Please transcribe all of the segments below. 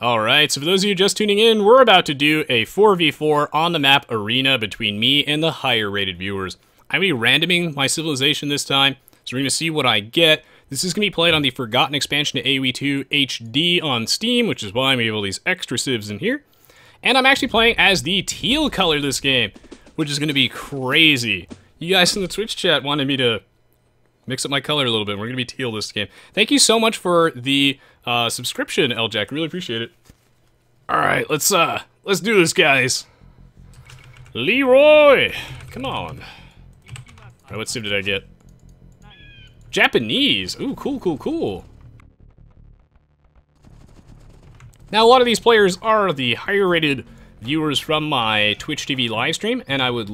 Alright, so for those of you just tuning in, we're about to do a 4v4 on the map Arena between me and the higher rated viewers. I'm going to be randoming my civilization this time, so we're going to see what I get. This is going to be played on the Forgotten expansion to Aoe2 HD on Steam, which is why I'm able these extra civs in here. And I'm actually playing as the teal color this game, which is going to be crazy. You guys in the Twitch chat wanted me to mix up my color a little bit. We're going to be teal this game. Thank you so much for the subscription, LJack. Really appreciate it. Alright, let's do this, guys. Leroy! Come on. Alright, what civ did I get? Japanese! Ooh, cool, cool, cool. Now, a lot of these players are the higher rated viewers from my Twitch TV live stream, and I would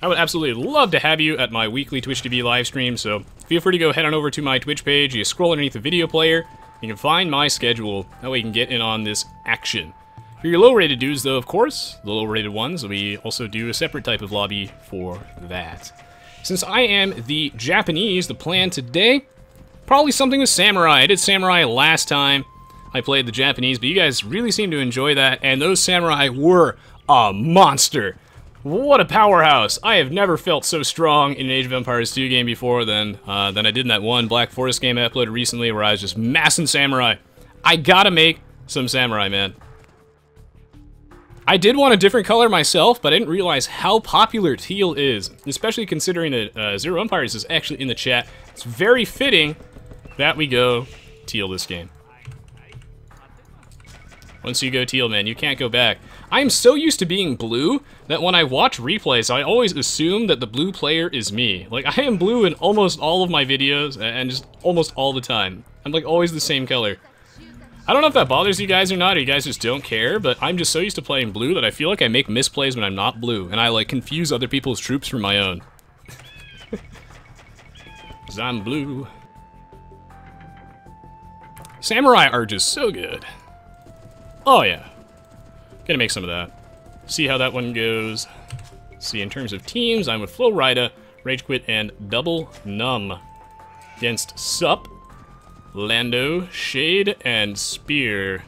absolutely love to have you at my weekly Twitch TV live stream, so feel free to go head on over to my Twitch page. You scroll underneath the video player, you can find my schedule. That way you can get in on this action. For your low-rated dudes, though, of course, the low-rated ones, we also do a separate type of lobby for that. Since I am the Japanese, the plan today, probably something with Samurai. I did Samurai last time I played the Japanese, but you guys really seem to enjoy that, and those Samurai were a monster. What a powerhouse! I have never felt so strong in an Age of Empires 2 game before than I did in that one Black Forest game I uploaded recently where I was just massing Samurai. I gotta make some Samurai, man. I did want a different color myself, but I didn't realize how popular teal is, especially considering that Zero Empires is actually in the chat. It's very fitting that we go teal this game. Once you go teal, man, you can't go back. I am so used to being blue that when I watch replays, I always assume that the blue player is me. Like, I am blue in almost all of my videos, and just almost all the time. I'm, like, always the same color. I don't know if that bothers you guys or not, or you guys just don't care, but I'm just so used to playing blue that I feel like I make misplays when I'm not blue, and I, like, confuse other people's troops for my own. 'Cause I'm blue. Samurai are just so good. Oh, yeah. Gonna make some of that. See how that one goes. See, in terms of teams, I'm with Flo Rida, Rage Quit, and Double Numb. Against Sup, Lando, Shade, and Spear.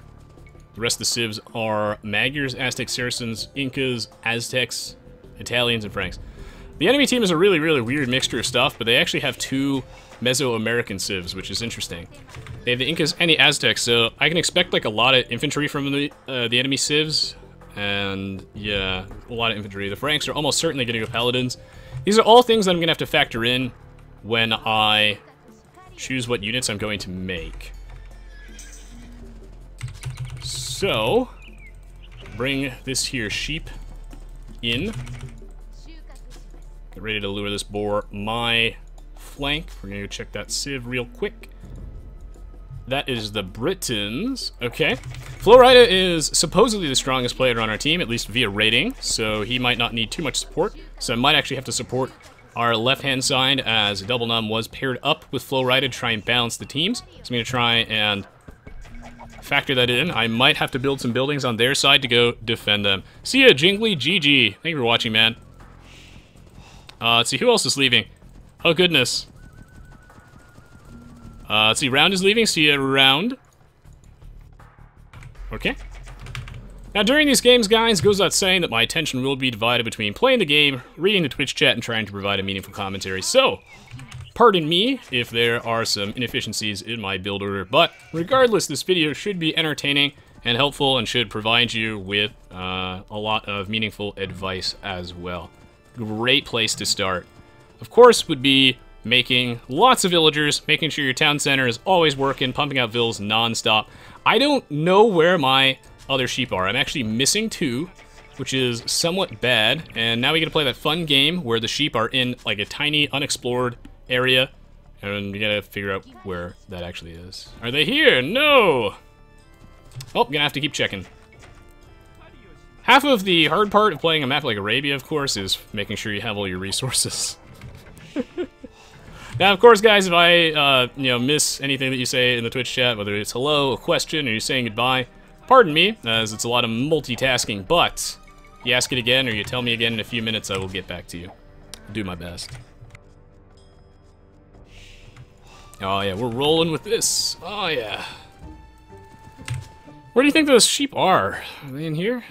The rest of the civs are Magyars, Aztecs, Saracens, Incas, Aztecs, Italians, and Franks. The enemy team is a really, really weird mixture of stuff, but they actually have two Mesoamerican civs, which is interesting. They have the Incas and the Aztecs, so I can expect like a lot of infantry from the enemy civs, and yeah, a lot of infantry. The Franks are almost certainly going to go Paladins. These are all things that I'm going to have to factor in when I choose what units I'm going to make. So, bring this here sheep in. Get ready to lure this boar my flank. We're gonna go check that civ real quick. That is the Britons. Okay. Flo Rida is supposedly the strongest player on our team, at least via rating, so he might not need too much support. So I might actually have to support our left-hand side, as Double Numb was paired up with Flo Rida to try and balance the teams. So I'm gonna try and factor that in. I might have to build some buildings on their side to go defend them. See ya, Jingly GG. Thank you for watching, man. Let's see, who else is leaving? Oh, goodness. Let's see, Round is leaving. See ya, Round. Okay. Now, during these games, guys, goes without saying that my attention will be divided between playing the game, reading the Twitch chat, and trying to provide a meaningful commentary. So, pardon me if there are some inefficiencies in my build order, but regardless, this video should be entertaining and helpful and should provide you with a lot of meaningful advice as well. Great place to start. Of course, would be making lots of villagers, making sure your town center is always working, pumping out vills non-stop. I don't know where my other sheep are. I'm actually missing 2, which is somewhat bad, and now we get to play that fun game where the sheep are in like a tiny unexplored area, and we gotta figure out where that actually is. Are they here? No! Oh, gonna have to keep checking. Half of the hard part of playing a map like Arabia, of course, is making sure you have all your resources. Now, of course, guys, if I, miss anything that you say in the Twitch chat, whether it's hello, a question, or you're saying goodbye, pardon me, as it's a lot of multitasking, but if you ask it again or you tell me again in a few minutes, I will get back to you. I'll do my best. Oh, yeah, we're rolling with this. Oh, yeah. Where do you think those sheep are? Are they in here?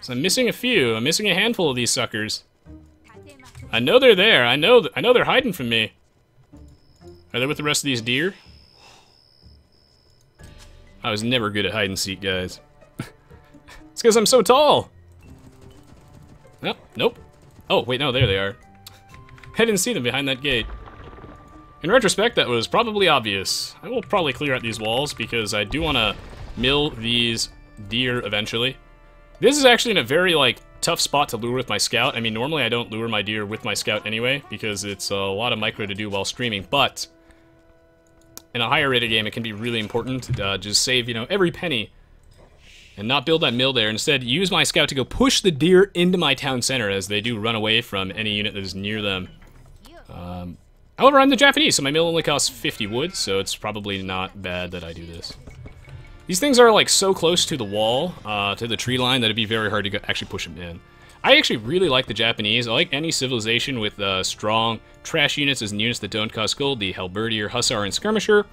So I'm missing a few. I'm missing a handful of these suckers. I know they're there. I know they're hiding from me. Are they with the rest of these deer? I was never good at hide and seek, guys. It's because I'm so tall. Oh, nope. Oh, wait, no, there they are. I didn't see them behind that gate. In retrospect, that was probably obvious. I will probably clear out these walls because I do want to mill these deer eventually. This is actually in a very, like, tough spot to lure with my scout. I mean, normally I don't lure my deer with my scout anyway because it's a lot of micro to do while streaming, but in a higher rated game, it can be really important to just save, you know, every penny and not build that mill there. Instead, use my scout to go push the deer into my town center as they do run away from any unit that is near them. However, I'm the Japanese, so my mill only costs 50 wood, so it's probably not bad that I do this. These things are, like, so close to the wall, to the tree line, that it'd be very hard to actually push them in. I actually really like the Japanese. I like any civilization with strong trash units as in units that don't cost gold, the Halberdier, Hussar, and Skirmisher,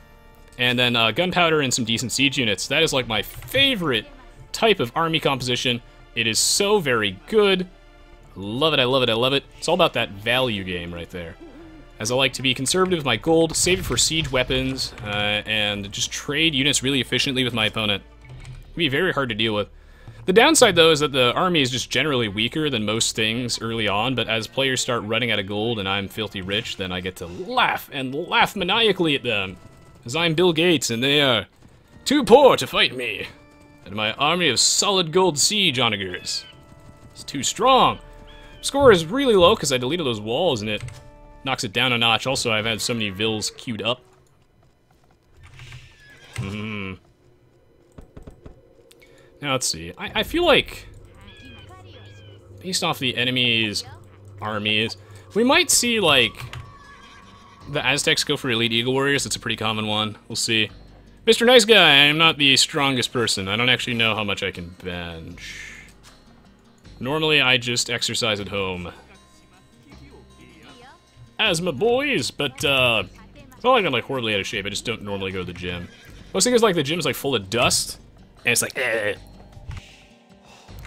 and then gunpowder and some decent siege units. That is, like, my favorite type of army composition. It is so very good. I love it, I love it, I love it. It's all about that value game right there. As I like to be conservative with my gold, save it for siege weapons, and just trade units really efficiently with my opponent. It'd be very hard to deal with. The downside, though, is that the army is just generally weaker than most things early on, but as players start running out of gold and I'm filthy rich, then I get to laugh and laugh maniacally at them. As I'm Bill Gates and they are too poor to fight me. And my army of solid gold siege onagers is too strong. Score is really low because I deleted those walls and it knocks it down a notch. Also, I've had so many vills queued up. Now, let's see. I feel like, based off the enemy's armies, we might see, like, the Aztecs go for Elite Eagle Warriors. That's a pretty common one. We'll see. Mr. Nice Guy, I am not the strongest person. I don't actually know how much I can bench. Normally, I just exercise at home. As my boys, but it's not like I'm like horribly out of shape. I just don't normally go to the gym. Most things like the gym's like full of dust, and it's like, eh.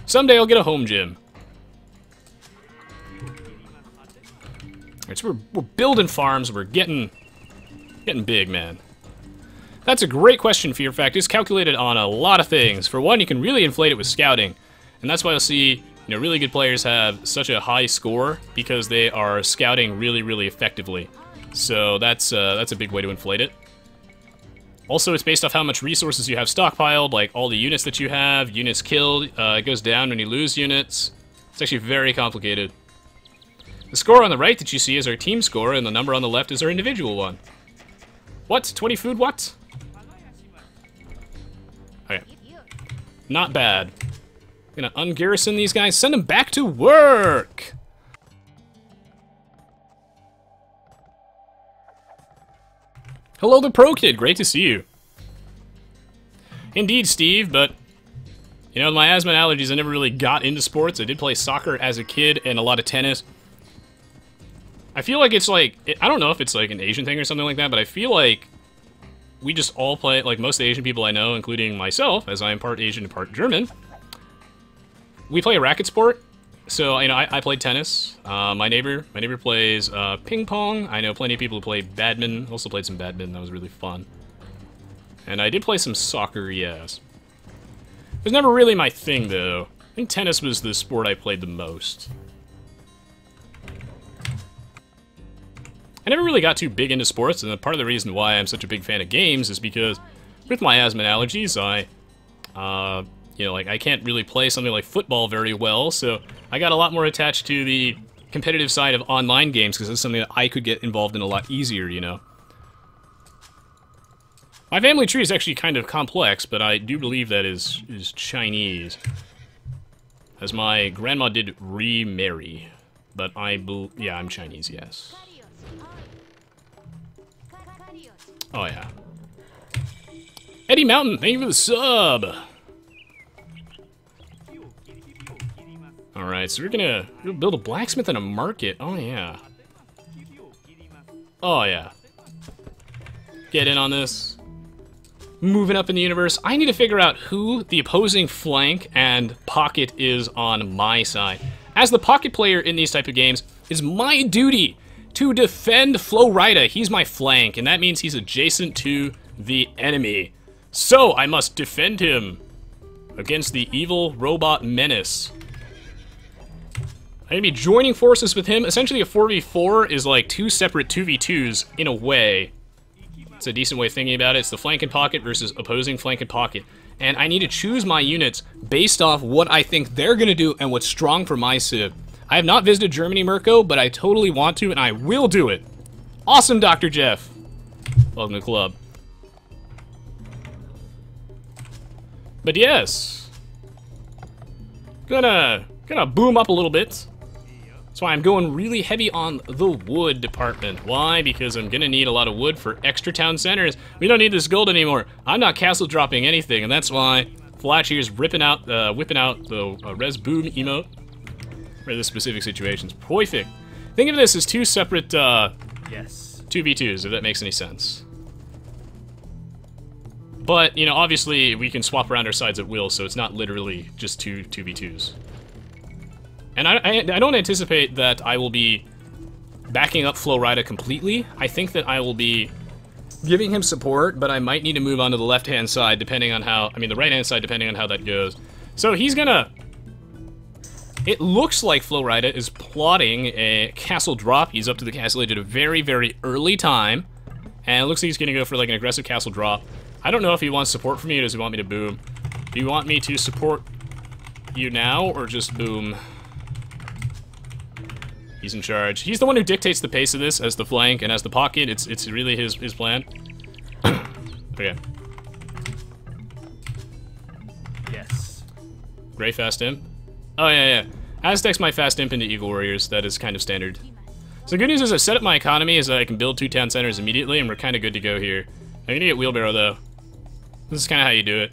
Someday I'll get a home gym. Alright, so we're building farms. We're getting big, man. That's a great question, Fear Fact. It's calculated on a lot of things. For one, you can really inflate it with scouting, and that's why you'll see, you know, really good players have such a high score because they are scouting really, really effectively. So that's a big way to inflate it. Also, it's based off how much resources you have stockpiled, like all the units that you have, units killed. It goes down when you lose units. It's actually very complicated. The score on the right that you see is our team score, and the number on the left is our individual one. What? 20 food? What? Okay. Not bad. Gonna ungarrison these guys, send them back to work! Hello, the Pro Kid, great to see you. Indeed, Steve, but, you know, my asthma and allergies, I never really got into sports. I did play soccer as a kid and a lot of tennis. I feel like it's like, I don't know if it's like an Asian thing or something like that, but I feel like we just all play, like most Asian people I know, including myself, as I am part Asian and part German, we play a racket sport. So, you know, I played tennis. My neighbor plays ping pong. I know plenty of people who play badminton. Also played some badminton. That was really fun. And I did play some soccer, yes. It was never really my thing, though. I think tennis was the sport I played the most. I never really got too big into sports, and part of the reason why I'm such a big fan of games is because with my asthma and allergies, you know, like, I can't really play something like football very well, so I got a lot more attached to the competitive side of online games, because it's something that I could get involved in a lot easier, you know. My family tree is actually kind of complex, but I do believe that is Chinese. As my grandma did remarry, but yeah, I'm Chinese, yes. Oh, yeah. Eddie Mountain, thank you for the sub! Alright, so we're gonna build a blacksmith and a market. Oh, yeah. Oh, yeah. Get in on this. moving up in the universe. I need to figure out who the opposing flank and pocket is on my side. As the pocket player in these type of games, it's my duty to defend Flowrider. He's my flank, and that means he's adjacent to the enemy. So I must defend him against the evil robot menace. I'm gonna be joining forces with him. Essentially, a 4v4 is like two separate 2v2s in a way. It's a decent way of thinking about it. It's the flank and pocket versus opposing flank and pocket. And I need to choose my units based off what I think they're gonna do and what's strong for my civ. I have not visited Germany, Mirko, but I totally want to, and I will do it. Awesome, Dr. Jeff. Welcome to the club. But yes, gonna boom up a little bit. That's why I'm going really heavy on the wood department. Why? Because I'm gonna need a lot of wood for extra town centers. We don't need this gold anymore. I'm not castle dropping anything, and that's why Flash here is whipping out the res boom emote for this specific situations. Perfect. Think of this as two separate yes 2v2s, if that makes any sense. But, you know, obviously we can swap around our sides at will, so it's not literally just two 2v2s. And I don't anticipate that I will be backing up Flowrider completely. I think that I will be giving him support, but I might need to move on to the left-hand side depending on how, I mean the right-hand side depending on how that goes. So he's gonna, it looks like Flowrider is plotting a castle drop. He's up to the castle age at a very, very early time. And it looks like he's gonna go for like an aggressive castle drop. I don't know if he wants support from me or does he want me to boom. Do you want me to support you now or just boom? He's in charge. He's the one who dictates the pace of this as the flank and as the pocket. It's really his plan. Okay. Yes. Gray fast imp. Oh yeah. Aztecs might fast imp into Eagle Warriors. That is kind of standard. So the good news is I set up my economy is that I can build 2 town centers immediately, and we're kind of good to go here. I'm gonna get wheelbarrow though. This is kind of how you do it.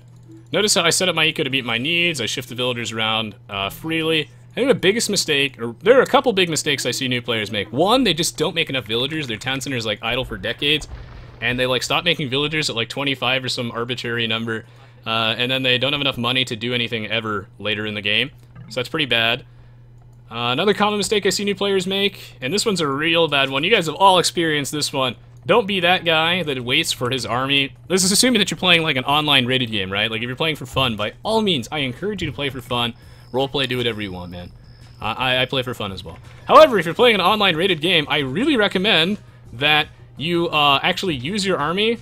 Notice how I set up my eco to meet my needs. I shift the villagers around freely. I think the biggest mistake, or there are a couple big mistakes I see new players make. One, they just don't make enough villagers. Their town centers like idle for decades, and they like stop making villagers at like 25 or some arbitrary number, and then they don't have enough money to do anything ever later in the game. So that's pretty bad. Another common mistake I see new players make, and this one's a real bad one. You guys have all experienced this one. Don't be that guy that waits for his army. This is assuming that you're playing like an online rated game, right? Like if you're playing for fun, by all means, I encourage you to play for fun. Roleplay, do whatever you want, man. I play for fun as well. However, if you're playing an online rated game, I really recommend that you actually use your army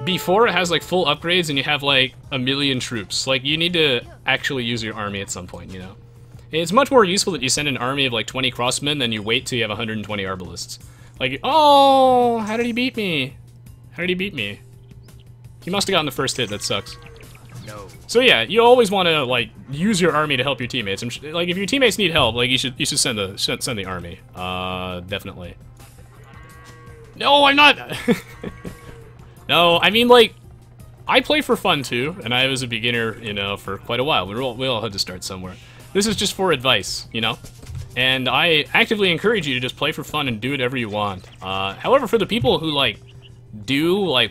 before it has like full upgrades and you have like 1,000,000 troops. Like you need to actually use your army at some point, you know? It's much more useful that you send an army of like 20 crossmen than you wait till you have 120 arbalists. Like, oh, how did he beat me? How did he beat me? He must have gotten the first hit, that sucks. No. So yeah, you always want to like use your army to help your teammates. Like if your teammates need help, like you should send the army. Definitely. No, I'm not. No, I mean like I play for fun too, and I was a beginner, you know, for quite a while. We all had to start somewhere. This is just for advice, you know. And I actively encourage you to just play for fun and do whatever you want. However, for the people who like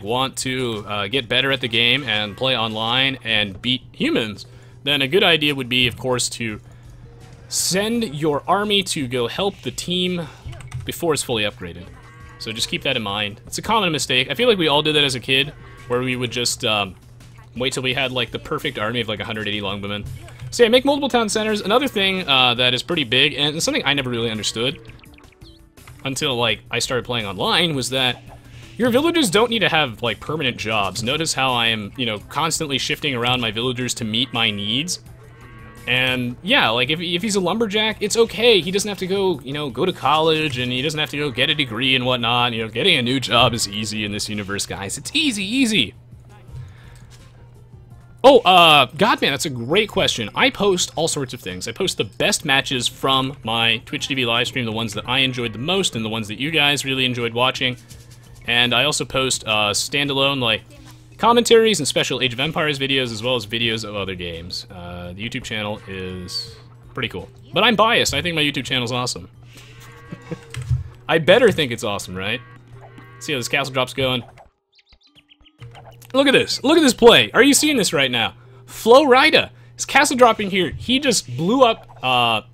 want to get better at the game and play online and beat humans, then a good idea would be, of course, to send your army to go help the team before it's fully upgraded. So just keep that in mind. It's a common mistake. I feel like we all did that as a kid, where we would just wait till we had like the perfect army of like 180 longbowmen. So yeah, make multiple town centers. Another thing that is pretty big, and something I never really understood until like I started playing online, was that your villagers don't need to have like permanent jobs. Notice how I am, you know, constantly shifting around my villagers to meet my needs. And yeah, like if he's a lumberjack, it's okay. He doesn't have to go, you know, go to college, and he doesn't have to go get a degree and whatnot. You know, getting a new job is easy in this universe, guys. It's easy. Oh, Godman, that's a great question. I post all sorts of things. I post the best matches from my Twitch TV live stream, the ones that I enjoyed the most and the ones that you guys really enjoyed watching. And I also post standalone, like, commentaries and special Age of Empires videos, as well as videos of other games. The YouTube channel is pretty cool. But I'm biased. I think my YouTube channel's awesome. I better think it's awesome, right? See how this castle drop's going. Look at this. Look at this play. Are you seeing this right now? Flo Rida is castle dropping here. He just blew up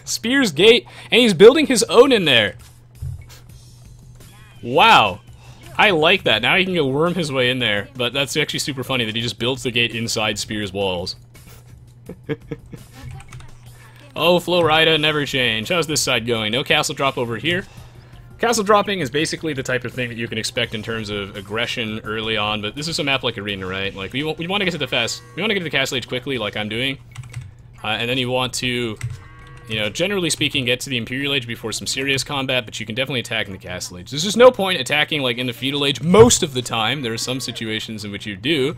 Spear's Gate, and he's building his own in there. Wow. I like that. Now he can go worm his way in there, but that's actually super funny that he just builds the gate inside Spear's walls. Oh, Flo Rida, never change. How's this side going? No castle drop over here. Castle dropping is basically the type of thing that you can expect in terms of aggression early on, but this is a map like Arena, right? Like, we want to get to the we want to get to the castle age quickly, like I'm doing, and then you want to, you know, generally speaking, get to the Imperial Age before some serious combat, but you can definitely attack in the castle age. There's just no point attacking, like, in the feudal age most of the time. There are some situations in which you do,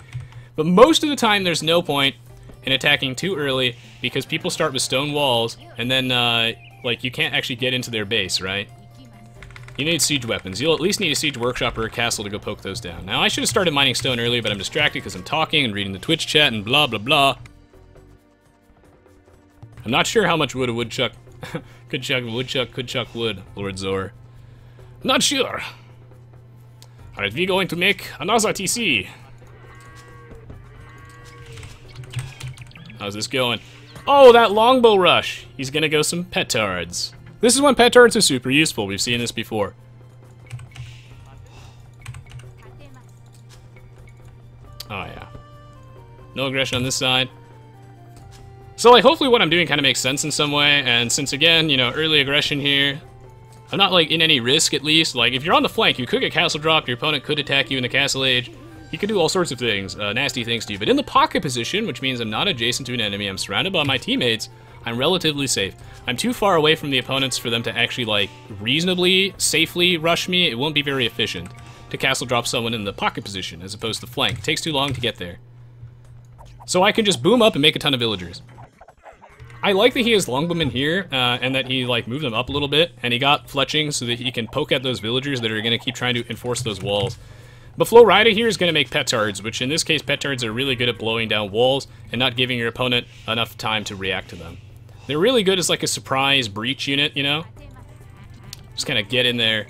but most of the time there's no point in attacking too early because people start with stone walls, and then, like, you can't actually get into their base, right? You need siege weapons. You'll at least need a siege workshop or a castle to go poke those down. Now, I should have started mining stone earlier, but I'm distracted because I'm talking and reading the Twitch chat and blah, blah, blah. I'm not sure how much wood a woodchuck could chuck wood, Lord Zor. I'm not sure. Alright, we're going to make another TC. How's this going? Oh, that longbow rush. He's gonna go some petards. This is when petards are super useful. We've seen this before. Oh, yeah. No aggression on this side. So, like, hopefully what I'm doing kind of makes sense in some way, and since, again, you know, early aggression here, I'm not, like, in any risk, at least. Like, if you're on the flank, you could get castle dropped, your opponent could attack you in the castle age. He could do all sorts of things, nasty things to you. But in the pocket position, which means I'm not adjacent to an enemy, I'm surrounded by my teammates, I'm relatively safe. I'm too far away from the opponents for them to actually, like, reasonably, safely rush me. It won't be very efficient to castle drop someone in the pocket position as opposed to flank. It takes too long to get there. So I can just boom up and make a ton of villagers. I like that he has longbowmen here, and that he, like, moved them up a little bit, and he got fletching so that he can poke at those villagers that are going to keep trying to enforce those walls. But Flo Rida here is going to make petards, which in this case, petards are really good at blowing down walls and not giving your opponent enough time to react to them. They're really good as, like, a surprise breach unit, you know? Just kind of get in there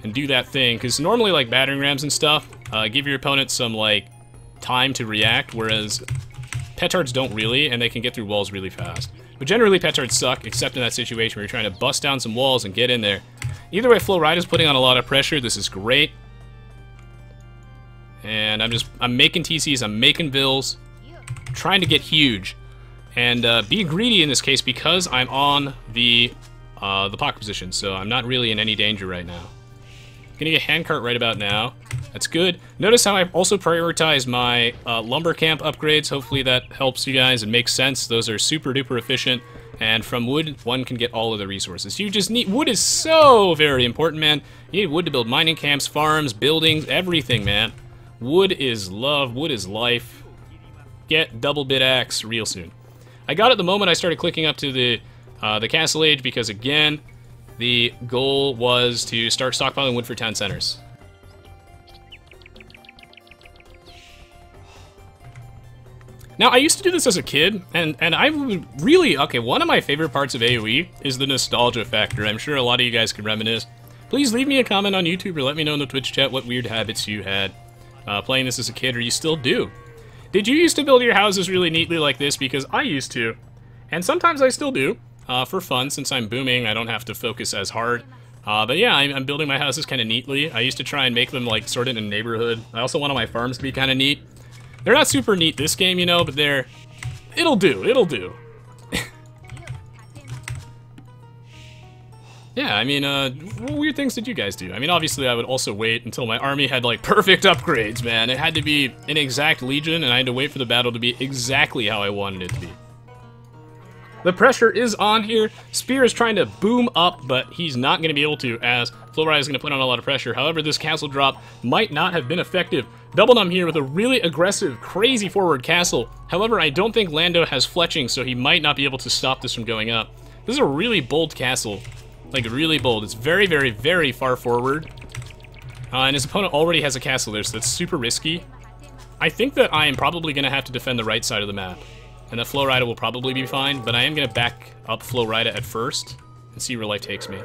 and do that thing, because normally, like, battering rams and stuff give your opponent some, like, time to react, whereas petards don't really, and they can get through walls really fast. But generally, petards suck, except in that situation where you're trying to bust down some walls and get in there. Either way, Flo Rida's putting on a lot of pressure. This is great. And I'm making TCs, I'm making vills, trying to get huge. And be greedy in this case because I'm on the pocket position, so I'm not really in any danger right now. Gonna get handcart right about now. That's good. Notice how I've also prioritized my lumber camp upgrades. Hopefully that helps you guys and makes sense. Those are super duper efficient. And from wood, one can get all of the resources. You just need... Wood is so very important, man. You need wood to build mining camps, farms, buildings, everything, man. Wood is love. Wood is life. Get double bit axe real soon. I got it the moment I started clicking up to the castle age because, again, the goal was to start stockpiling wood for town centers. Now, I used to do this as a kid, and I would really... Okay, one of my favorite parts of AoE is the nostalgia factor. I'm sure a lot of you guys can reminisce. Please leave me a comment on YouTube or let me know in the Twitch chat what weird habits you had playing this as a kid, or you still do. Did you used to build your houses really neatly like this? Because I used to, and sometimes I still do, for fun. Since I'm booming, I don't have to focus as hard. But yeah, I'm building my houses kind of neatly. I used to try and make them, like, sort of in a neighborhood. I also wanted my farms to be kind of neat. They're not super neat this game, you know, but they're... It'll do, it'll do. Yeah, I mean, what weird things did you guys do? I mean, obviously I would also wait until my army had, like, perfect upgrades, man. It had to be an exact legion, and I had to wait for the battle to be exactly how I wanted it to be. The pressure is on here. Spear is trying to boom up, but he's not going to be able to, as Flo Rida is going to put on a lot of pressure. However, this castle drop might not have been effective. Double Numb here with a really aggressive, crazy forward castle. However, I don't think Lando has fletching, so he might not be able to stop this from going up. This is a really bold castle. Like, really bold. It's very, very, very far forward. And his opponent already has a castle there, so that's super risky. I think that I am probably going to have to defend the right side of the map. And that Flo Rida will probably be fine, but I am going to back up Flo Rida at first and see where life takes me.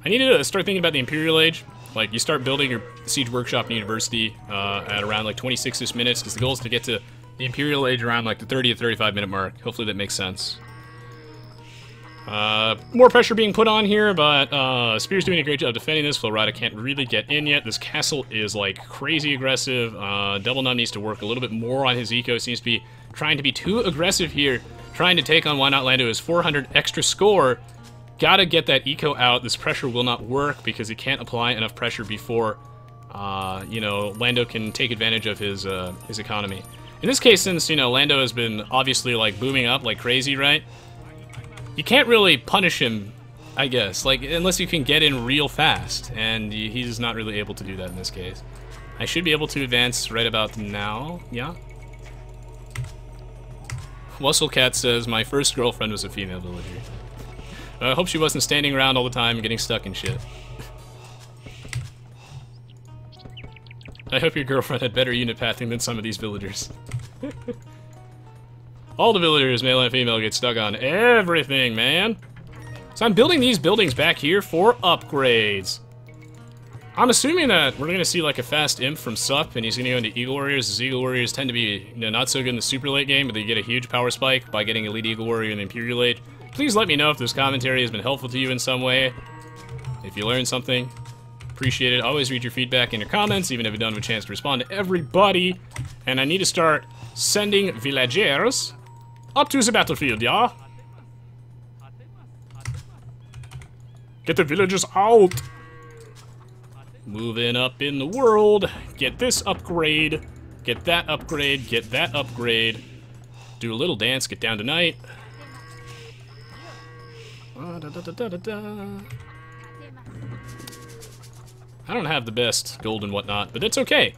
I need to start thinking about the Imperial Age. Like, you start building your Siege Workshop and University at around like 26-ish minutes, because the goal is to get to the Imperial Age around like the 30 to 35 minute mark. Hopefully that makes sense. More pressure being put on here, but Spear's doing a great job defending this. Florida can't really get in yet. This castle is like crazy aggressive. Double Num needs to work a little bit more on his eco. Seems to be trying to be too aggressive here, trying to take on Why Not Lando. His 400 extra score. Gotta get that eco out. This pressure will not work because he can't apply enough pressure before, you know, Lando can take advantage of his economy. In this case, since, you know, Lando has been obviously, like, booming up like crazy, right? You can't really punish him, I guess, like, unless you can get in real fast, and he's not really able to do that in this case. I should be able to advance right about now, yeah? Wusslecat says, my first girlfriend was a female villager. I hope she wasn't standing around all the time and getting stuck in shit. I hope your girlfriend had better unit pathing than some of these villagers. All the villagers, male and female, get stuck on everything, man. So I'm building these buildings back here for upgrades. I'm assuming that we're going to see like a fast imp from Sup, and he's going to go into Eagle Warriors. As Eagle Warriors tend to be, you know, not so good in the super late game, but they get a huge power spike by getting Elite Eagle Warrior in the Imperial Age. Please let me know if this commentary has been helpful to you in some way. If you learned something, appreciate it. Always read your feedback in your comments, even if I don't have a chance to respond to everybody. And I need to start sending villagers up to the battlefield, yeah? Get the villagers out! Moving up in the world. Get this upgrade. Get that upgrade. Get that upgrade. Do a little dance. Get down tonight. I don't have the best gold and whatnot, but that's okay.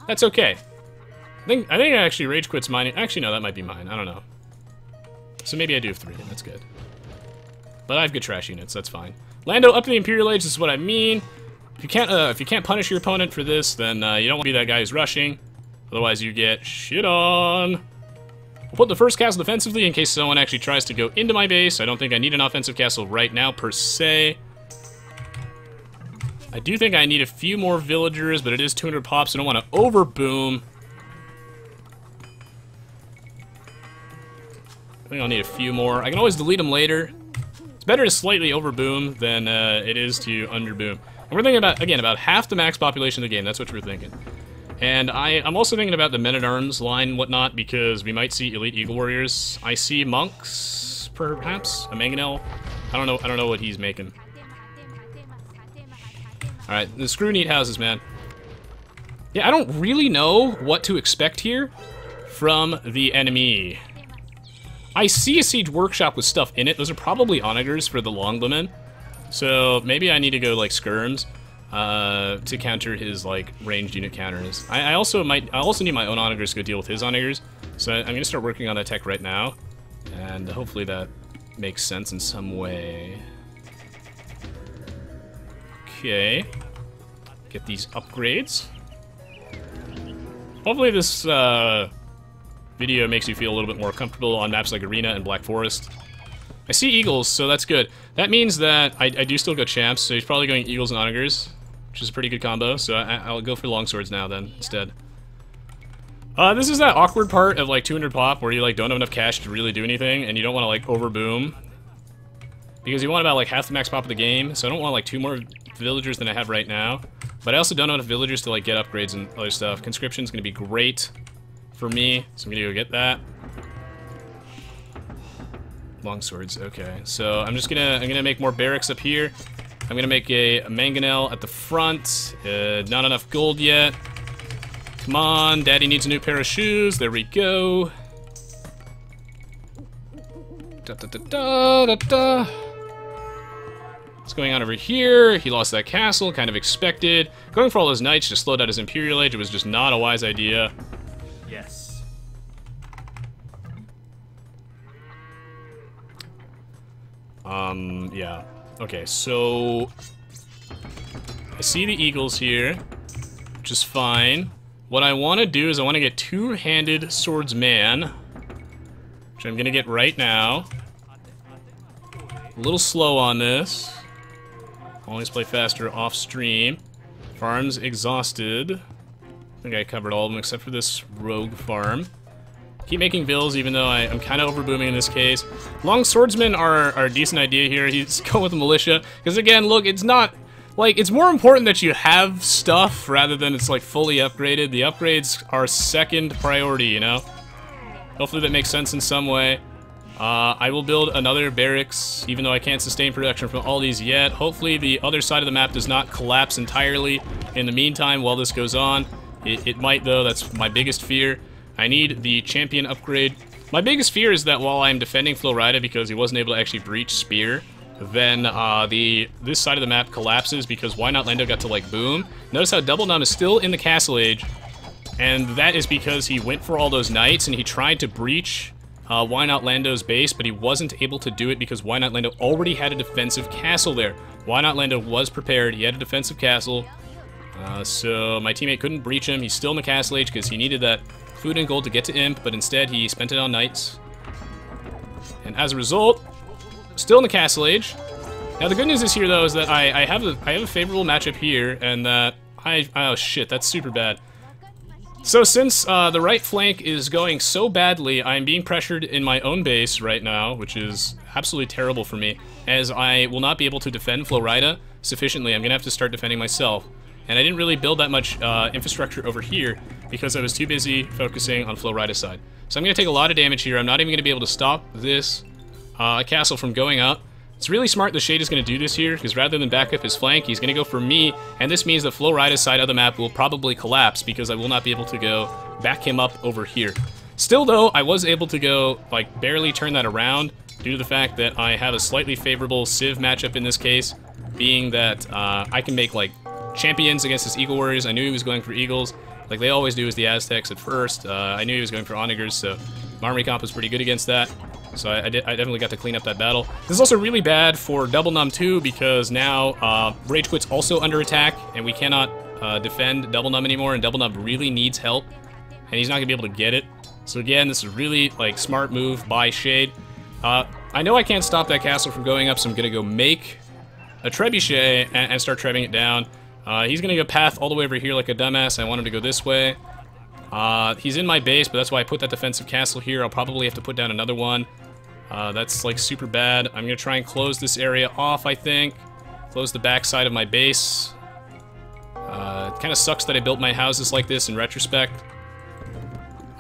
That's okay. I think I actually rage quits mining. Actually, no, that might be mine. I don't know. So maybe I do have 3. That's good. But I have good trash units. That's fine. Lando up to the Imperial Age. This is what I mean. If you can't punish your opponent for this, then you don't want to be that guy who's rushing. Otherwise, you get shit on. We'll put the first castle defensively in case someone actually tries to go into my base. I don't think I need an offensive castle right now, per se. I do think I need a few more villagers, but it is 200 pops, so I don't want to overboom. I think I'll need a few more. I can always delete them later. It's better to slightly overboom than it is to underboom. And we're thinking about, again, about half the max population of the game. That's what we're thinking. And I'm also thinking about the men-at-arms line and whatnot, because we might see Elite Eagle Warriors. I see monks, perhaps? A mangonel? I don't know what he's making. Alright, the screw neat houses, man. Yeah, I don't really know what to expect here from the enemy. I see a Siege Workshop with stuff in it. Those are probably onagers for the longbowmen. So maybe I need to go like skirms to counter his like ranged unit counters. I also need my own onagers to go deal with his onagers. So I'm gonna start working on that tech right now, and hopefully that makes sense in some way. Okay, get these upgrades. Hopefully this video makes you feel a little bit more comfortable on maps like Arena and Black Forest. I see eagles, so that's good. That means that I do still go champs, so he's probably going eagles and onagers, which is a pretty good combo, so I'll go for longswords now then, instead. This is that awkward part of like 200 pop where you like don't have enough cash to really do anything, and you don't want to like overboom. Because you want about like half the max pop of the game, so I don't want like 2 more villagers than I have right now. But I also don't have enough villagers to like get upgrades and other stuff. Conscription's gonna be great for me, so I'm gonna go get that. Longswords, okay. So I'm gonna make more barracks up here. I'm gonna make a mangonel at the front. Not enough gold yet. Come on, Daddy needs a new pair of shoes. There we go. Da da da da da da. What's going on over here? He lost that castle, kind of expected. Going for all those knights just slowed out his Imperial Age. It was just not a wise idea. Yes. Yeah. Okay, so I see the eagles here, which is fine. What I want to do is I want to get two-handed swordsman, which I'm gonna get right now. A little slow on this. Always play faster off stream. Farms exhausted. I think I covered all of them except for this rogue farm. Keep making vills, even though I'm kind of overbooming in this case. Long swordsmen are a decent idea here. He's going with the militia. Because again, look, it's not... Like, it's more important that you have stuff rather than it's, like, fully upgraded. The upgrades are second priority, you know? Hopefully that makes sense in some way. I will build another barracks, even though I can't sustain production from all these yet. Hopefully the other side of the map does not collapse entirely in the meantime while this goes on. It might, though. That's my biggest fear. I need the champion upgrade. My biggest fear is that while I'm defending Florida because he wasn't able to actually breach spear, then this side of the map collapses because Why Not Lando got to, like, boom. Notice how Double Numb is still in the castle age, and that is because he went for all those knights and he tried to breach Why Not Lando's base, but he wasn't able to do it because Why Not Lando already had a defensive castle there. Why Not Lando was prepared. He had a defensive castle, so my teammate couldn't breach him. He's still in the castle age because he needed that food and gold to get to Imp, but instead he spent it on knights. And as a result, still in the castle age. Now the good news is here though is that I have a favorable matchup here, and that oh shit, that's super bad. So since the right flank is going so badly, I'm being pressured in my own base right now, which is absolutely terrible for me, as I will not be able to defend Florida sufficiently. I'm gonna have to start defending myself. And I didn't really build that much infrastructure over here because I was too busy focusing on Florida's side. So I'm going to take a lot of damage here. I'm not even going to be able to stop this castle from going up. It's really smart the Shade is going to do this here, because rather than back up his flank, he's going to go for me, and this means the Florida's side of the map will probably collapse because I will not be able to go back him up over here. Still though, I was able to go, like, barely turn that around due to the fact that I have a slightly favorable Civ matchup in this case, being that I can make, like, champions against his Eagle Warriors. I knew he was going for Eagles, like they always do as the Aztecs at first. I knew he was going for Onagers, so my army comp was pretty good against that. So I definitely got to clean up that battle. This is also really bad for Double Numb 2 because now Rage Quit's also under attack, and we cannot defend Double Numb anymore, and Double Numb really needs help, and he's not going to be able to get it. So again, this is a really, like, smart move by Shade. I know I can't stop that castle from going up, so I'm going to go make a trebuchet and start trebbing it down. He's gonna go path all the way over here like a dumbass. I want him to go this way. He's in my base, but that's why I put that defensive castle here. I'll probably have to put down another one. That's, like, super bad. I'm gonna try and close this area off, I think. Close the back side of my base. It kind of sucks that I built my houses like this in retrospect.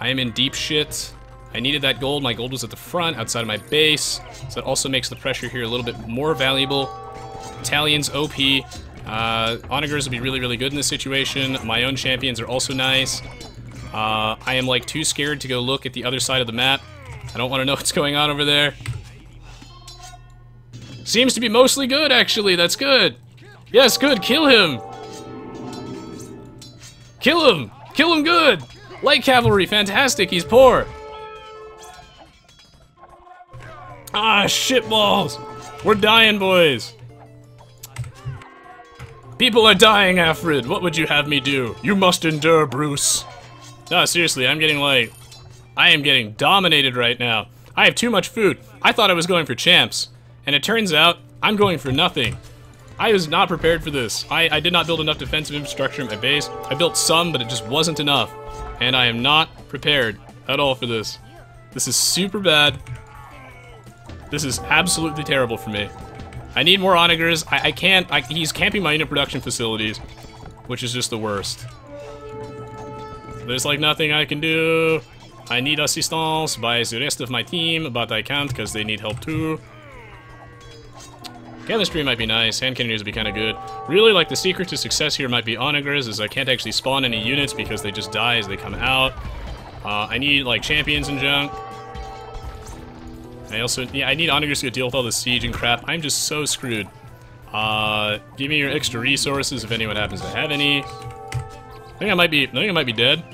I am in deep shit. I needed that gold. My gold was at the front, outside of my base. So that also makes the pressure here a little bit more valuable. Italians, OP. Onagers would be really, really good in this situation. My own champions are also nice. I am, like, too scared to go look at the other side of the map. I don't want to know what's going on over there. Seems to be mostly good, actually. That's good. Yes, good. Kill him. Kill him. Kill him good. Light cavalry. Fantastic. He's poor. Ah, shitballs. We're dying, boys. People are dying, Alfred. What would you have me do? You must endure, Bruce. No, seriously, I am getting dominated right now. I have too much food. I thought I was going for champs, and it turns out I'm going for nothing. I was not prepared for this. I did not build enough defensive infrastructure in my base. I built some, but it just wasn't enough. And I am not prepared at all for this. This is super bad. This is absolutely terrible for me. I need more Onagers. He's camping my unit production facilities, which is just the worst. There's, like, nothing I can do. I need assistance by the rest of my team, but I can't because they need help too. Chemistry might be nice. Hand cannoneers would be kind of good. Really, like, the secret to success here might be Onagers, is I can't actually spawn any units because they just die as they come out. I need, like, champions and junk. I also, I need Onagers to deal with all the siege and crap. I'm just so screwed. Give me your extra resources if anyone happens to have any. I think I might be dead.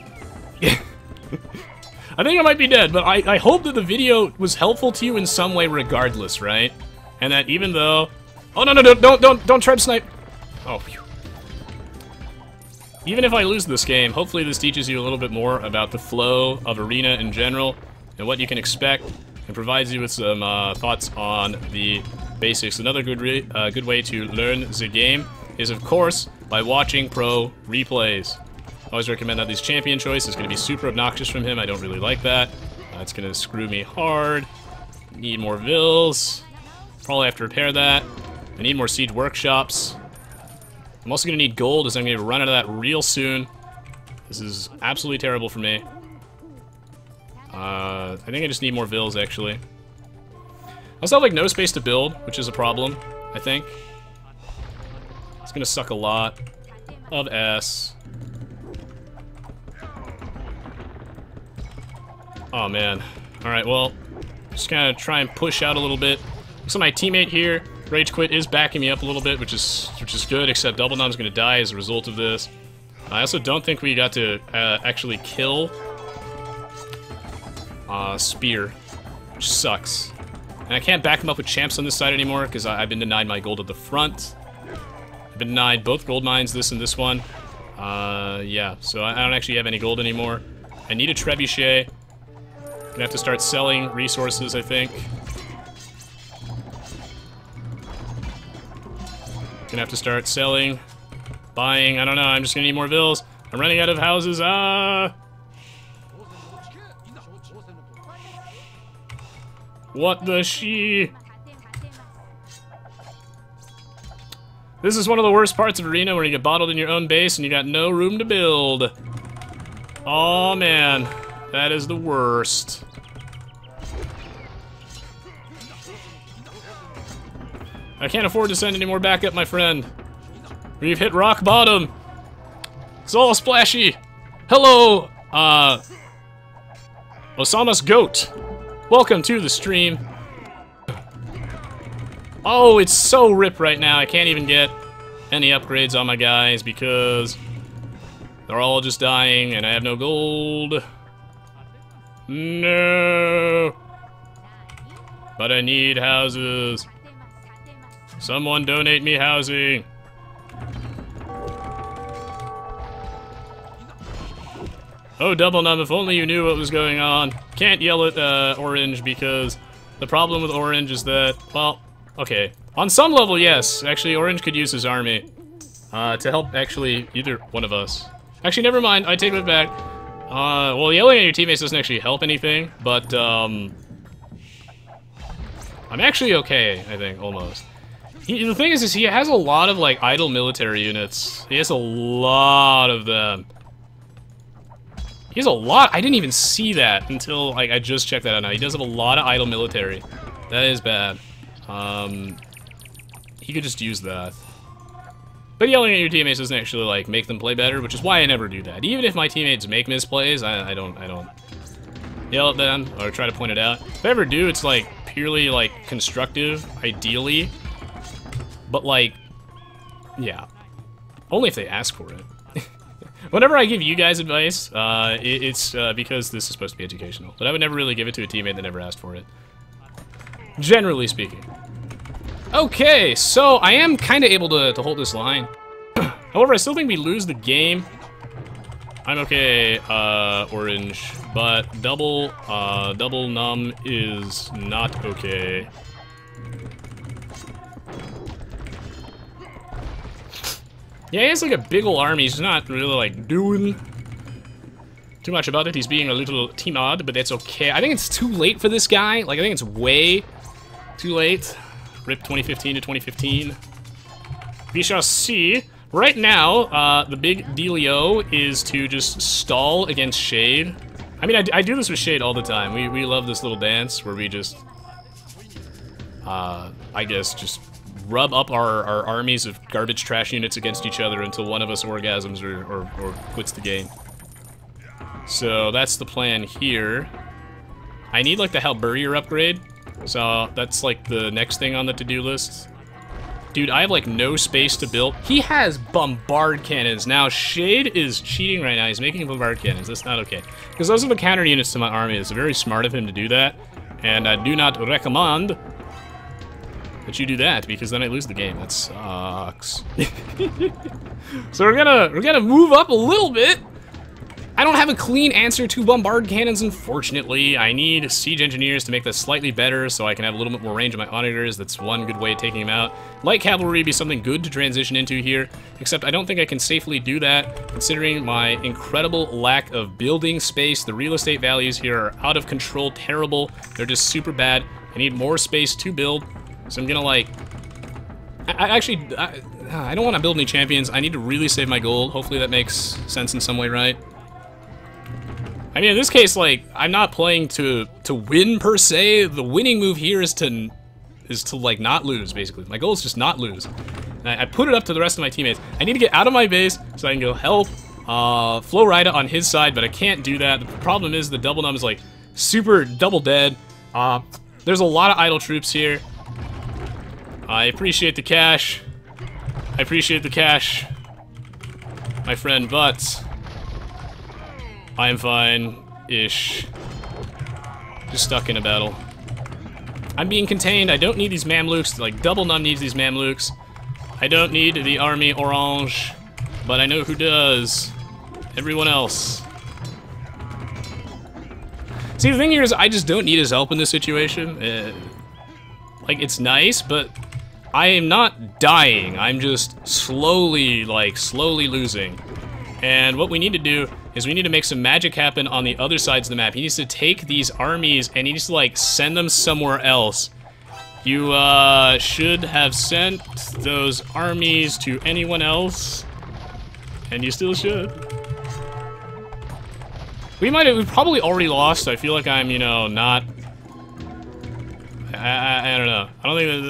I think I might be dead, but I hope that the video was helpful to you in some way regardless, right? And that even though... Oh, no, don't tread snipe! Oh, phew. Even if I lose this game, hopefully this teaches you a little bit more about the flow of Arena in general, and what you can expect, and provides you with some thoughts on the basics. Another good way to learn the game is, of course, by watching pro replays. Always recommend that. These champion choice is going to be super obnoxious from him. I don't really like that. It's going to screw me hard. Need more vills. Probably have to repair that. I need more siege workshops. I'm also going to need gold, as I'm going to run out of that real soon. This is absolutely terrible for me. I think I just need more vills, actually. I also have, like, no space to build, which is a problem, I think. It's going to suck a lot of S. Oh, man. Alright, well, just kind of try and push out a little bit. So my teammate here, Rage Quit, is backing me up a little bit, which is good, except Double Num's going to die as a result of this. I also don't think we got to actually kill Spear, which sucks. And I can't back him up with champs on this side anymore, because I've been denied my gold at the front. I've been denied both gold mines, this and this one. Yeah, so I don't actually have any gold anymore. I need a trebuchet. Gonna have to start selling resources, I think. Gonna have to start selling, buying, I don't know, I'm just gonna need more vills. I'm running out of houses, What the she? This is one of the worst parts of Arena, where you get bottled in your own base and you got no room to build. Oh man, that is the worst. I can't afford to send any more backup, my friend. We've hit rock bottom. It's all splashy. Hello, Osama's goat. Welcome to the stream. Oh, it's so rip right now. I can't even get any upgrades on my guys because they're all just dying and I have no gold. No. But I need houses. Someone donate me housing. Oh, Double Num, if only you knew what was going on. Can't yell at Orange because the problem with Orange is that, well, okay. On some level, yes. Actually, Orange could use his army to help actually either one of us. Actually, never mind. I take it back. Well, yelling at your teammates doesn't actually help anything, but I'm actually okay, I think, almost. The thing is he has a lot of, like, idle military units. He has a lot of them. He has a lot. I didn't even see that until, like, I just checked that out now. He does have a lot of idle military. That is bad. He could just use that. But yelling at your teammates doesn't actually, like, make them play better, which is why I never do that. Even if my teammates make misplays, I don't yell at them or try to point it out. If I ever do, it's, like, purely, like, constructive, ideally. But, like, yeah. Only if they ask for it. Whenever I give you guys advice, it's because this is supposed to be educational. But I would never really give it to a teammate that never asked for it. Generally speaking. Okay, so I am kind of able to hold this line. However, I still think we lose the game. I'm okay, Orange, but Double Num is not okay. Yeah, he has like a big ol' army. He's not really like doing too much about it. He's being a little team odd, but that's okay. I think it's too late for this guy. Like, I think it's way too late. RIP 2015 to 2015. We shall see. Right now, the big dealio is to just stall against Shade. I mean, I do this with Shade all the time. We love this little dance where we just, I guess, just rub up our armies of garbage trash units against each other until one of us orgasms or quits the game. So that's the plan here. I need like the Halberdier upgrade, so that's like the next thing on the to-do list. Dude, I have like no space to build. He has bombard cannons. Now Shade is cheating right now. He's making bombard cannons. That's not okay. Because those are the counter units to my army. It's very smart of him to do that. And I do not recommend that you do that, because then I lose the game. That sucks. So we're gonna move up a little bit. I don't have a clean answer to bombard cannons, unfortunately. I need siege engineers to make this slightly better so I can have a little bit more range on my onagers. That's one good way of taking them out. Light cavalry would be something good to transition into here, except I don't think I can safely do that, considering my incredible lack of building space. The real estate values here are out of control, terrible. They're just super bad. I need more space to build, so I'm gonna like... I don't want to build any champions. I need to really save my gold. Hopefully that makes sense in some way, right? I mean, in this case, like, I'm not playing to win per se. The winning move here is to like not lose, basically. My goal is just not lose. And I put it up to the rest of my teammates. I need to get out of my base so I can go help Flo Rida on his side, but I can't do that. The problem is the double num is like super double dead. There's a lot of idle troops here. I appreciate the cash. I appreciate the cash, my friend, but I'm fine-ish. Just stuck in a battle. I'm being contained. I don't need these Mamluks. Like, double num needs these Mamluks. I don't need the army orange, but I know who does. Everyone else. See, the thing here is I just don't need his help in this situation. Like, it's nice, but I am not dying. I'm just slowly losing. And what we need to do is we need to make some magic happen on the other sides of the map. He needs to take these armies and he needs to, like, send them somewhere else. You, should have sent those armies to anyone else. And you still should. We've probably already lost. I feel like I'm, you know, not... I don't know. I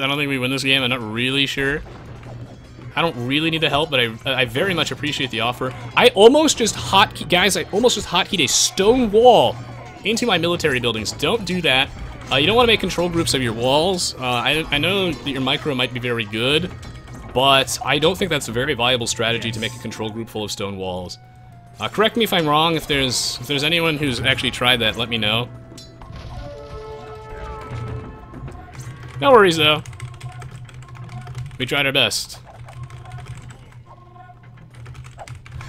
don't think we win this game. I'm not really sure. I don't really need the help, but I very much appreciate the offer. I almost just hotkeyed a stone wall into my military buildings. Don't do that. You don't want to make control groups of your walls. I know that your micro might be very good, but I don't think that's a very viable strategy to make a control group full of stone walls. Correct me if I'm wrong. If there's anyone who's actually tried that, let me know. No worries, though. We tried our best.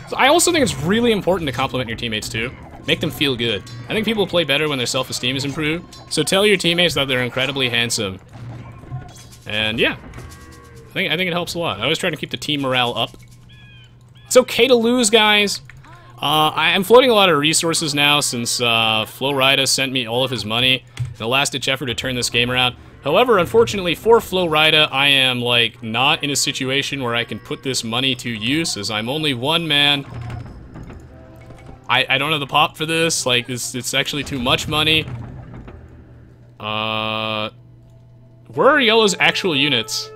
So I also think it's really important to compliment your teammates, too. Make them feel good. I think people play better when their self-esteem is improved. So tell your teammates that they're incredibly handsome. And yeah, I think it helps a lot. I always try to keep the team morale up. It's okay to lose, guys. I'm floating a lot of resources now since Flo Rida sent me all of his money in a last-ditch effort to turn this game around. However, unfortunately for Flo Rida, I am, like, not in a situation where I can put this money to use, as I'm only one man. I don't have the pop for this. Like, it's actually too much money. Where are Yellow's actual units?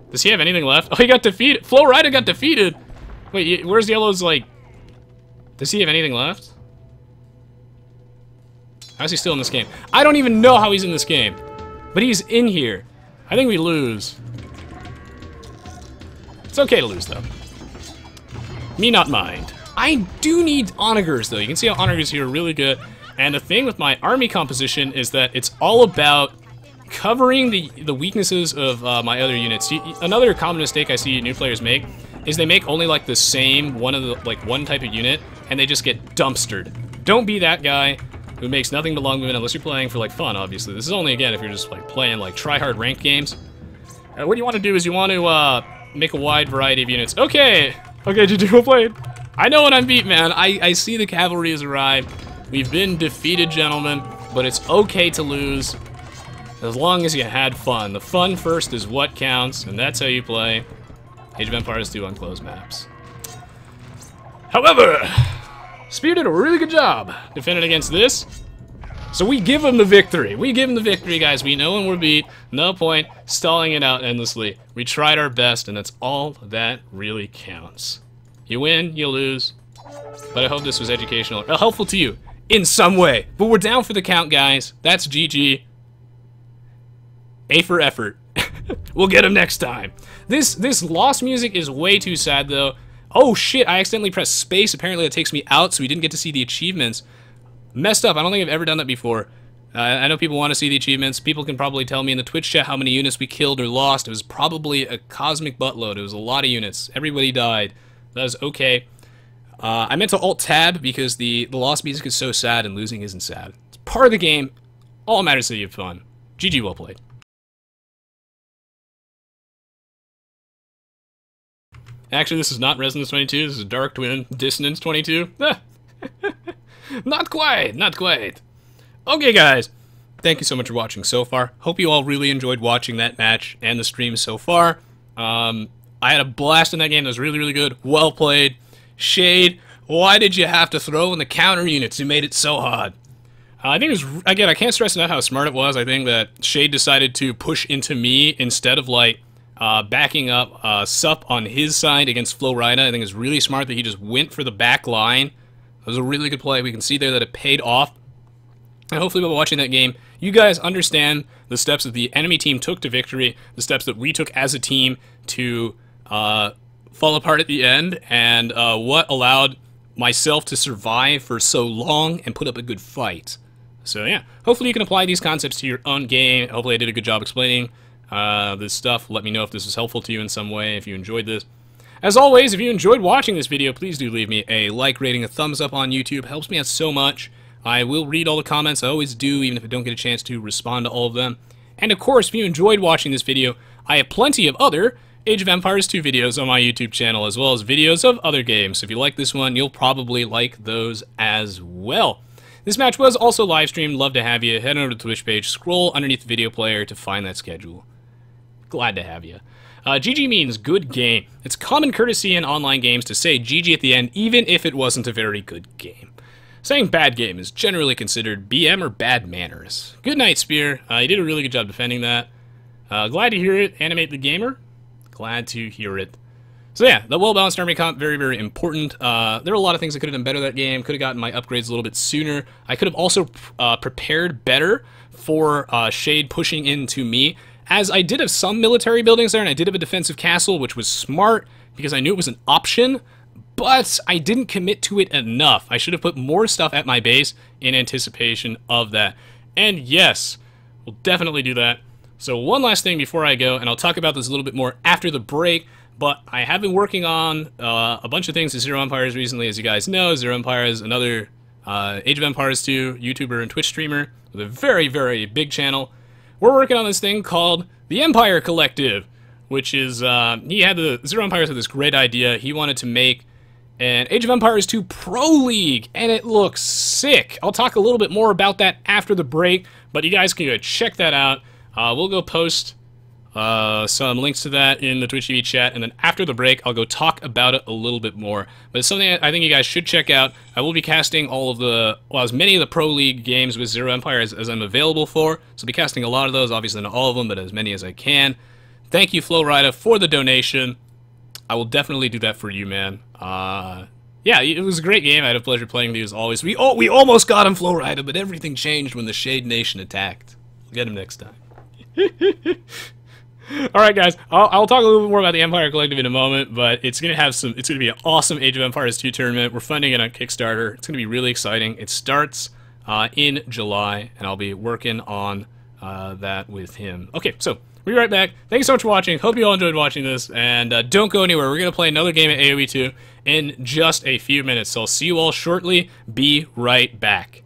Does he have anything left? Oh, he got defeated. Flo Rida got defeated. Wait, where's Yellow's, like... Does he have anything left? How is he still in this game? I don't even know how he's in this game. But he's in here. I think we lose. It's okay to lose, though. Me not mind. I do need onagers, though. You can see how onagers here are really good. And the thing with my army composition is that it's all about covering the weaknesses of my other units. Another common mistake I see new players make is they make only, like, the same one type of unit, and they just get dumpstered. Don't be that guy who makes nothing but long movement unless you're playing for, like, fun, obviously. This is only, again, if you're just, like, playing, like, try-hard ranked games. What you want to do is you want to make a wide variety of units. Okay, GG, well played. I know when I'm beat, man. I see the cavalry has arrived. We've been defeated, gentlemen, but it's okay to lose as long as you had fun. The fun first is what counts, and that's how you play Age of Empires 2 on closed maps. However, Spear did a really good job defending against this. So we give him the victory. We give him the victory, guys. We know when we're beat. No point stalling it out endlessly. We tried our best, and that's all that really counts. You win, you lose. But I hope this was educational or helpful to you in some way. But we're down for the count, guys. That's GG. A for effort. We'll get him next time. This lost music is way too sad, though. Oh shit, I accidentally pressed space. Apparently it takes me out, so we didn't get to see the achievements. Messed up. I don't think I've ever done that before. I know people want to see the achievements. People can probably tell me in the Twitch chat how many units we killed or lost. It was probably a cosmic buttload. It was a lot of units. Everybody died. That was okay. I meant to alt-tab because the lost music is so sad and losing isn't sad. It's part of the game. All that matters is that you have fun. GG, well played. Actually, this is not Resonance 22, this is Dark Twin Dissonance 22. Not quite, not quite. Okay, guys. Thank you so much for watching so far. Hope you all really enjoyed watching that match and the stream so far. I had a blast in that game. That was really, really good. Well played. Shade, why did you have to throw in the counter units? You made it so hard. I think it was, again, I can't stress enough how smart it was. I think that Shade decided to push into me instead of, like, backing up Sup on his side against Flowrider. I think it's really smart that he just went for the back line. It was a really good play. We can see there that it paid off. And hopefully by watching that game, you guys understand the steps that the enemy team took to victory, the steps that we took as a team to fall apart at the end, and what allowed myself to survive for so long and put up a good fight. So yeah, hopefully you can apply these concepts to your own game. Hopefully I did a good job explaining this stuff. Let me know if this was helpful to you in some way, if you enjoyed this. As always, if you enjoyed watching this video, please do leave me a like, rating, a thumbs up on YouTube. It helps me out so much. I will read all the comments. I always do, even if I don't get a chance to respond to all of them. And of course, if you enjoyed watching this video, I have plenty of other Age of Empires 2 videos on my YouTube channel, as well as videos of other games. So if you like this one, you'll probably like those as well. This match was also live streamed. Love to have you. Head over to the Twitch page, scroll underneath the video player to find that schedule. Glad to have you. GG means good game. It's common courtesy in online games to say GG at the end, even if it wasn't a very good game. Saying bad game is generally considered BM or bad manners. Good night, Spear. You did a really good job defending that. Glad to hear it. Animate the gamer. Glad to hear it. So yeah, the well-balanced army comp, very, very important. There were a lot of things I could have done better that game. Could have gotten my upgrades a little bit sooner. I could have also prepared better for Shade pushing into me, as I did have some military buildings there, and I did have a defensive castle, which was smart, because I knew it was an option, but I didn't commit to it enough. I should have put more stuff at my base in anticipation of that. And yes, we'll definitely do that. So one last thing before I go, and I'll talk about this a little bit more after the break, but I have been working on a bunch of things to Zero Empires recently. As you guys know, Zero Empires is another Age of Empires 2 YouTuber and Twitch streamer with a very, very big channel. We're working on this thing called the Empire Collective, which is, Zero Empires had this great idea. He wanted to make an Age of Empires 2 Pro League, and it looks sick. I'll talk a little bit more about that after the break, but you guys can go check that out. We'll go post some links to that in the Twitch TV chat, and then after the break, I'll go talk about it a little bit more. But it's something I think you guys should check out. I will be casting all of the, well, as many of the Pro League games with Zero Empire as I'm available for. So I'll be casting a lot of those, obviously not all of them, but as many as I can. Thank you, Flowrider, for the donation. I will definitely do that for you, man. Yeah, it was a great game. I had a pleasure playing these as always. We almost got him, Flowrider, but everything changed when the Shade Nation attacked. We'll get him next time. Alright guys, I'll talk a little bit more about the Empire Collective in a moment, but it's gonna be an awesome Age of Empires 2 tournament. We're funding it on Kickstarter. It's gonna be really exciting. It starts in July, and I'll be working on that with him. Okay, so we'll be right back. Thank you so much for watching. Hope you all enjoyed watching this, and don't go anywhere. We're gonna play another game at Aoe2 in just a few minutes, so I'll see you all shortly. Be right back.